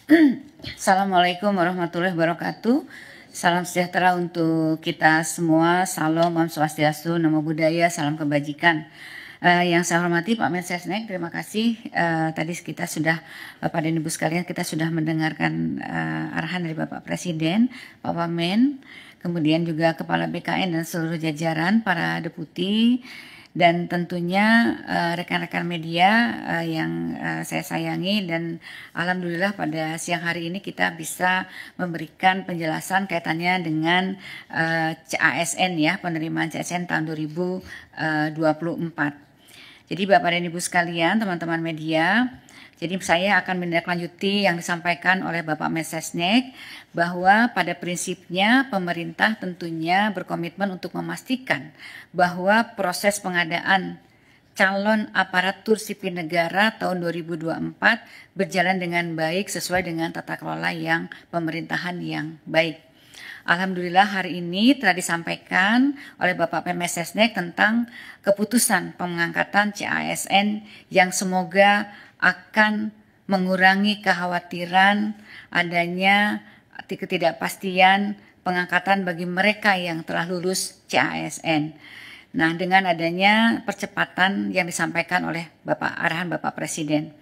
Assalamualaikum warahmatullahi wabarakatuh. Salam sejahtera untuk kita semua. Salam, Om Swastiastu, Namo Buddhaya, salam kebajikan. Yang saya hormati Pak Mensesnek, terima kasih. Tadi kita sudah, Bapak dan Ibu sekalian, kita sudah mendengarkan arahan dari Bapak Presiden, Pak Wamen, kemudian juga Kepala BKN dan seluruh jajaran, para deputi, dan tentunya rekan-rekan media yang saya sayangi, dan alhamdulillah pada siang hari ini kita bisa memberikan penjelasan kaitannya dengan CASN ya, penerimaan CASN tahun 2024. Jadi Bapak dan Ibu sekalian, teman-teman media, jadi saya akan menindaklanjuti yang disampaikan oleh Bapak Mensesnek bahwa pada prinsipnya pemerintah tentunya berkomitmen untuk memastikan bahwa proses pengadaan calon aparatur sipil negara tahun 2024 berjalan dengan baik sesuai dengan tata kelola yang pemerintahan yang baik. Alhamdulillah hari ini telah disampaikan oleh Bapak Mensesnek tentang keputusan pengangkatan CASN yang semoga akan mengurangi kekhawatiran adanya ketidakpastian pengangkatan bagi mereka yang telah lulus CASN. Nah, dengan adanya percepatan yang disampaikan oleh arahan Bapak Presiden.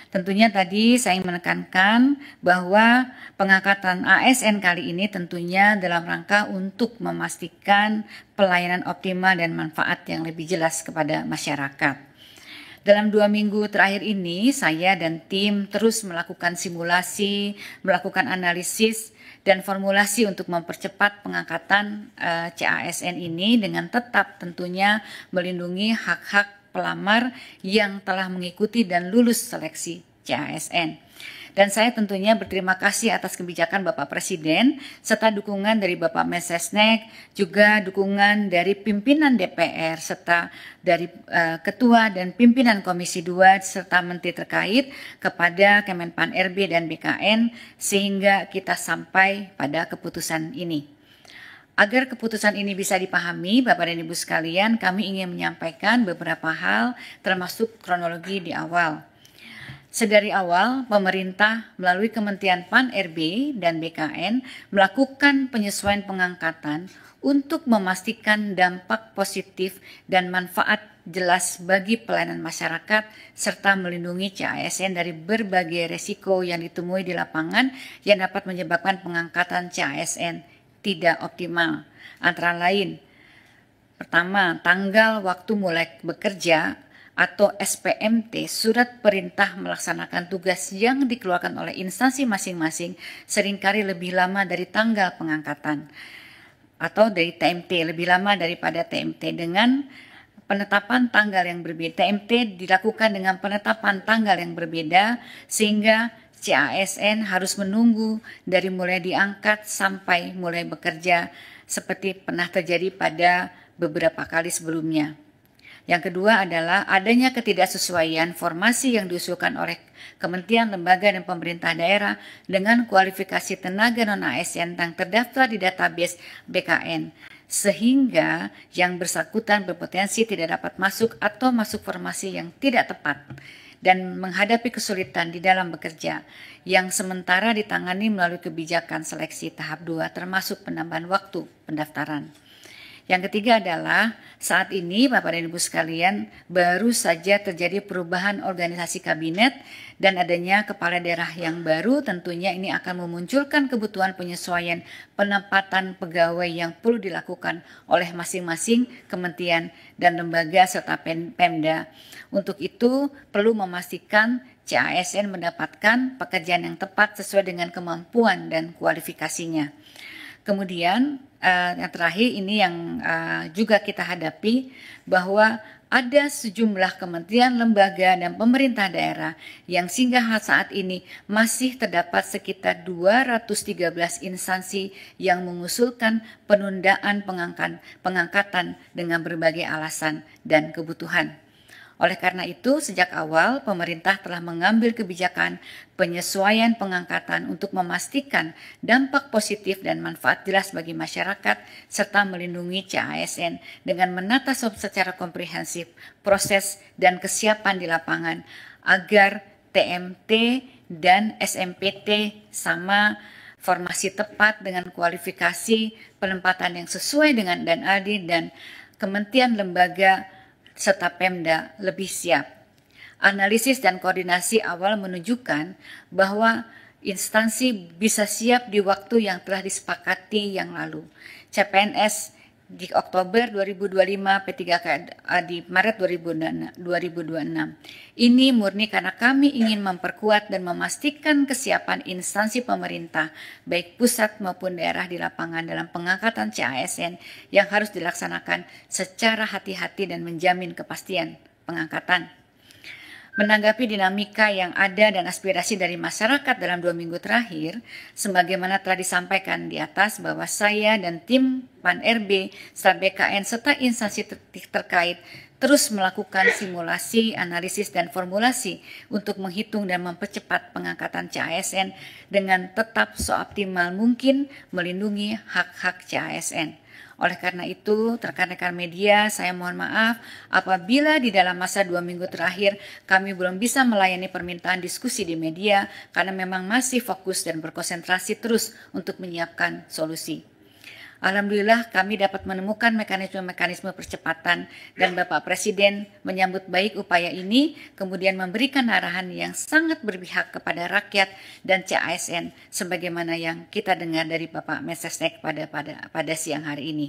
Tentunya tadi saya menekankan bahwa pengangkatan ASN kali ini tentunya dalam rangka untuk memastikan pelayanan optimal dan manfaat yang lebih jelas kepada masyarakat. Dalam 2 minggu terakhir ini, saya dan tim terus melakukan simulasi, melakukan analisis, dan formulasi untuk mempercepat pengangkatan CASN ini dengan tetap tentunya melindungi hak-hak pelamar yang telah mengikuti dan lulus seleksi CASN. Dan saya tentunya berterima kasih atas kebijakan Bapak Presiden serta dukungan dari Bapak Mensesnek, juga dukungan dari pimpinan DPR serta dari Ketua dan pimpinan Komisi 2 serta Menteri terkait kepada Kemenpan RB dan BKN sehingga kita sampai pada keputusan ini. Agar keputusan ini bisa dipahami, Bapak dan Ibu sekalian, kami ingin menyampaikan beberapa hal termasuk kronologi di awal. Sedari awal, pemerintah melalui Kementerian Pan-RB dan BKN melakukan penyesuaian pengangkatan untuk memastikan dampak positif dan manfaat jelas bagi pelayanan masyarakat serta melindungi CASN dari berbagai resiko yang ditemui di lapangan yang dapat menyebabkan pengangkatan CASN tidak optimal. Antara lain, pertama, tanggal waktu mulai bekerja atau SPMT, surat perintah melaksanakan tugas yang dikeluarkan oleh instansi masing-masing seringkali lebih lama dari tanggal pengangkatan atau dari TMT, lebih lama daripada TMT dengan penetapan tanggal yang berbeda. TMT dilakukan dengan penetapan tanggal yang berbeda sehingga CASN harus menunggu dari mulai diangkat sampai mulai bekerja seperti pernah terjadi pada beberapa kali sebelumnya. Yang kedua adalah adanya ketidaksesuaian formasi yang diusulkan oleh kementerian, lembaga, dan pemerintah daerah dengan kualifikasi tenaga non-ASN yang terdaftar di database BKN, sehingga yang bersangkutan berpotensi tidak dapat masuk atau masuk formasi yang tidak tepat dan menghadapi kesulitan di dalam bekerja yang sementara ditangani melalui kebijakan seleksi tahap 2 termasuk penambahan waktu pendaftaran. Yang ketiga adalah saat ini Bapak dan Ibu sekalian baru saja terjadi perubahan organisasi kabinet dan adanya kepala daerah yang baru, tentunya ini akan memunculkan kebutuhan penyesuaian penempatan pegawai yang perlu dilakukan oleh masing-masing kementerian dan lembaga serta Pemda. Untuk itu perlu memastikan CASN mendapatkan pekerjaan yang tepat sesuai dengan kemampuan dan kualifikasinya. Kemudian yang terakhir ini yang juga kita hadapi bahwa ada sejumlah kementerian, lembaga, dan pemerintah daerah yang hingga saat ini masih terdapat sekitar 213 instansi yang mengusulkan penundaan pengangkatan dengan berbagai alasan dan kebutuhan. Oleh karena itu, sejak awal pemerintah telah mengambil kebijakan penyesuaian pengangkatan untuk memastikan dampak positif dan manfaat jelas bagi masyarakat serta melindungi CASN dengan menata secara komprehensif proses dan kesiapan di lapangan agar TMT dan SMPT sama, formasi tepat dengan kualifikasi, penempatan yang sesuai dengan dan adil, dan kementerian lembaga serta Pemda lebih siap. Analisis dan koordinasi awal menunjukkan bahwa instansi bisa siap di waktu yang telah disepakati yang lalu. CPNS di Oktober 2025, P3K di Maret 2026. Ini murni karena kami ingin memperkuat dan memastikan kesiapan instansi pemerintah, baik pusat maupun daerah di lapangan dalam pengangkatan CASN yang harus dilaksanakan secara hati-hati dan menjamin kepastian pengangkatan. Menanggapi dinamika yang ada dan aspirasi dari masyarakat dalam 2 minggu terakhir, sebagaimana telah disampaikan di atas bahwa saya dan tim PAN-RB, serta BKN, serta instansi terkait terus melakukan simulasi, analisis, dan formulasi untuk menghitung dan mempercepat pengangkatan CASN dengan tetap seoptimal mungkin melindungi hak-hak CASN. Oleh karena itu, rekan-rekan media, saya mohon maaf apabila di dalam masa 2 minggu terakhir kami belum bisa melayani permintaan diskusi di media karena memang masih fokus dan berkonsentrasi terus untuk menyiapkan solusi. Alhamdulillah kami dapat menemukan mekanisme-mekanisme percepatan dan Bapak Presiden menyambut baik upaya ini, kemudian memberikan arahan yang sangat berpihak kepada rakyat dan CASN sebagaimana yang kita dengar dari Bapak Mensesnek pada siang hari ini.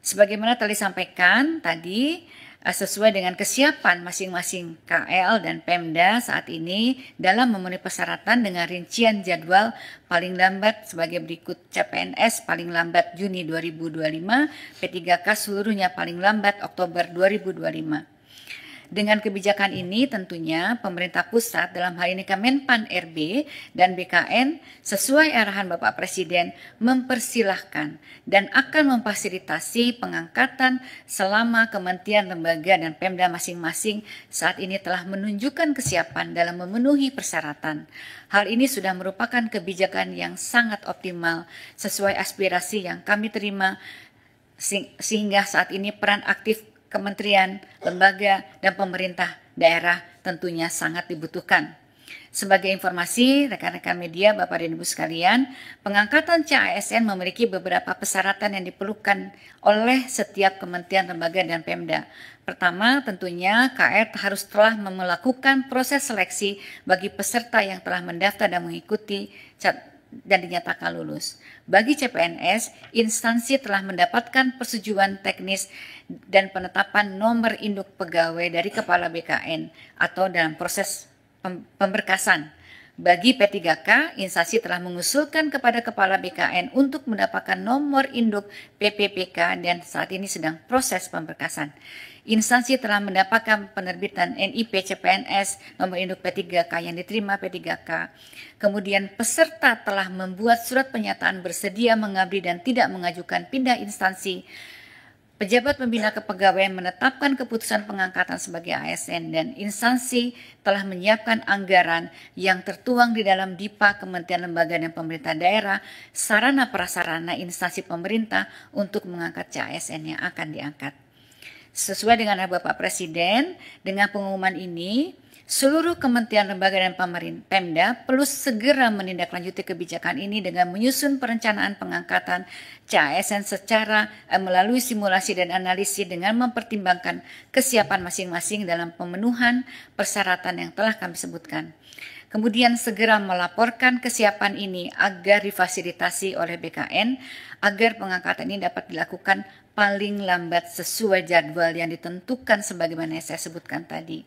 Sebagaimana telah disampaikan tadi, sesuai dengan kesiapan masing-masing KL dan Pemda saat ini dalam memenuhi persyaratan dengan rincian jadwal paling lambat sebagai berikut: CPNS paling lambat Juni 2025, P3K seluruhnya paling lambat Oktober 2025. Dengan kebijakan ini tentunya pemerintah pusat dalam hal ini Kemenpan RB dan BKN sesuai arahan Bapak Presiden mempersilahkan dan akan memfasilitasi pengangkatan selama kementerian, lembaga, dan Pemda masing-masing saat ini telah menunjukkan kesiapan dalam memenuhi persyaratan. Hal ini sudah merupakan kebijakan yang sangat optimal sesuai aspirasi yang kami terima sehingga saat ini peran aktif kementerian, lembaga, dan pemerintah daerah tentunya sangat dibutuhkan. Sebagai informasi, rekan-rekan media, Bapak dan Ibu sekalian, pengangkatan CASN memiliki beberapa persyaratan yang diperlukan oleh setiap kementerian, lembaga, dan Pemda. Pertama, tentunya KR harus telah melakukan proses seleksi bagi peserta yang telah mendaftar dan mengikuti dan dinyatakan lulus. Bagi CPNS, instansi telah mendapatkan persetujuan teknis dan penetapan nomor induk pegawai dari Kepala BKN atau dalam proses pemberkasan. Bagi P3K, instansi telah mengusulkan kepada Kepala BKN untuk mendapatkan nomor induk PPPK dan saat ini sedang proses pemberkasan. Instansi telah mendapatkan penerbitan NIP CPNS nomor induk P3K yang diterima P3K. Kemudian peserta telah membuat surat pernyataan bersedia mengabdi dan tidak mengajukan pindah instansi. Pejabat pembina kepegawaian menetapkan keputusan pengangkatan sebagai ASN dan instansi telah menyiapkan anggaran yang tertuang di dalam DIPA Kementerian Lembaga dan Pemerintah Daerah, sarana prasarana instansi pemerintah untuk mengangkat CASN yang akan diangkat. Sesuai dengan Bapak Presiden, dengan pengumuman ini, seluruh kementerian, lembaga, dan Pemda perlu segera menindaklanjuti kebijakan ini dengan menyusun perencanaan pengangkatan CASN secara melalui simulasi dan analisis dengan mempertimbangkan kesiapan masing-masing dalam pemenuhan persyaratan yang telah kami sebutkan. Kemudian segera melaporkan kesiapan ini agar difasilitasi oleh BKN agar pengangkatan ini dapat dilakukan paling lambat sesuai jadwal yang ditentukan sebagaimana yang saya sebutkan tadi.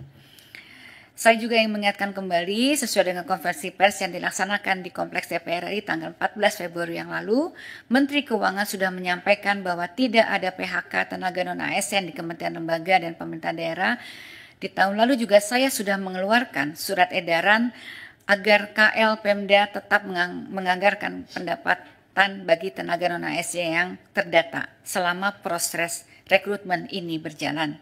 Saya juga ingin mengingatkan kembali sesuai dengan konferensi pers yang dilaksanakan di Kompleks DPR RI tanggal 14 Februari yang lalu, Menteri Keuangan sudah menyampaikan bahwa tidak ada PHK tenaga non-ASN di Kementerian Lembaga dan Pemerintah Daerah. Di tahun lalu juga saya sudah mengeluarkan surat edaran agar KL Pemda tetap menganggarkan pendapatan bagi tenaga non-ASN yang terdata selama proses rekrutmen ini berjalan.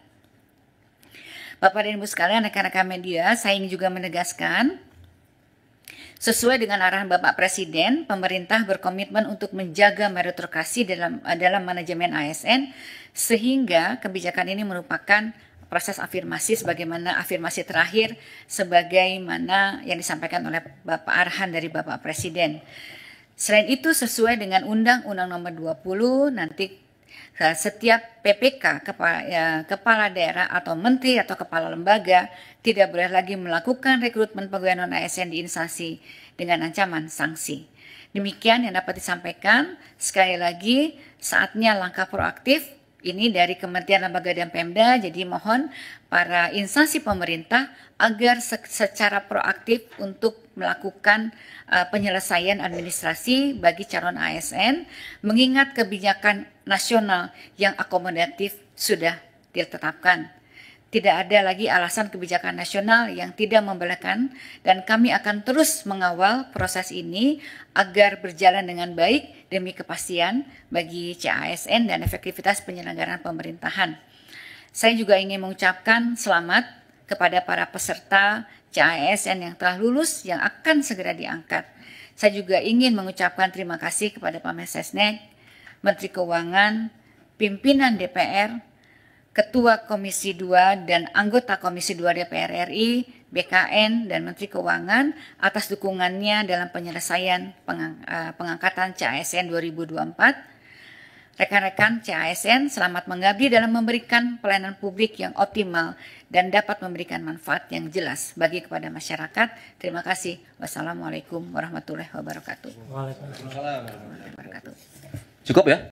Bapak dan Ibu sekalian, rekan-rekan media, saya ingin juga menegaskan, sesuai dengan arahan Bapak Presiden, pemerintah berkomitmen untuk menjaga meritokrasi dalam manajemen ASN, sehingga kebijakan ini merupakan proses afirmasi sebagaimana afirmasi terakhir sebagaimana yang disampaikan oleh Bapak Arhan dari Bapak Presiden. Selain itu sesuai dengan Undang-Undang Nomor 20 nanti setiap PPK kepala daerah atau menteri atau kepala lembaga tidak boleh lagi melakukan rekrutmen pegawai non-ASN di instansi dengan ancaman sanksi. Demikian yang dapat disampaikan. Sekali lagi saatnya langkah proaktif ini dari Kementerian Lembaga dan Pemda, jadi mohon para instansi pemerintah agar secara proaktif untuk melakukan penyelesaian administrasi bagi calon ASN, mengingat kebijakan nasional yang akomodatif sudah ditetapkan. Tidak ada lagi alasan kebijakan nasional yang tidak membolehkan dan kami akan terus mengawal proses ini agar berjalan dengan baik demi kepastian bagi CASN dan efektivitas penyelenggaraan pemerintahan. Saya juga ingin mengucapkan selamat kepada para peserta CASN yang telah lulus yang akan segera diangkat. Saya juga ingin mengucapkan terima kasih kepada Pak Mensesnek, Menteri Keuangan, pimpinan DPR, Ketua Komisi 2 dan anggota Komisi 2 DPR RI, BKN, dan Menteri Keuangan atas dukungannya dalam penyelesaian pengangkatan CASN 2024. Rekan-rekan CASN selamat mengabdi dalam memberikan pelayanan publik yang optimal dan dapat memberikan manfaat yang jelas bagi kepada masyarakat. Terima kasih. Wassalamualaikum warahmatullahi wabarakatuh. Waalaikumsalam warahmatullahi wabarakatuh. Cukup ya?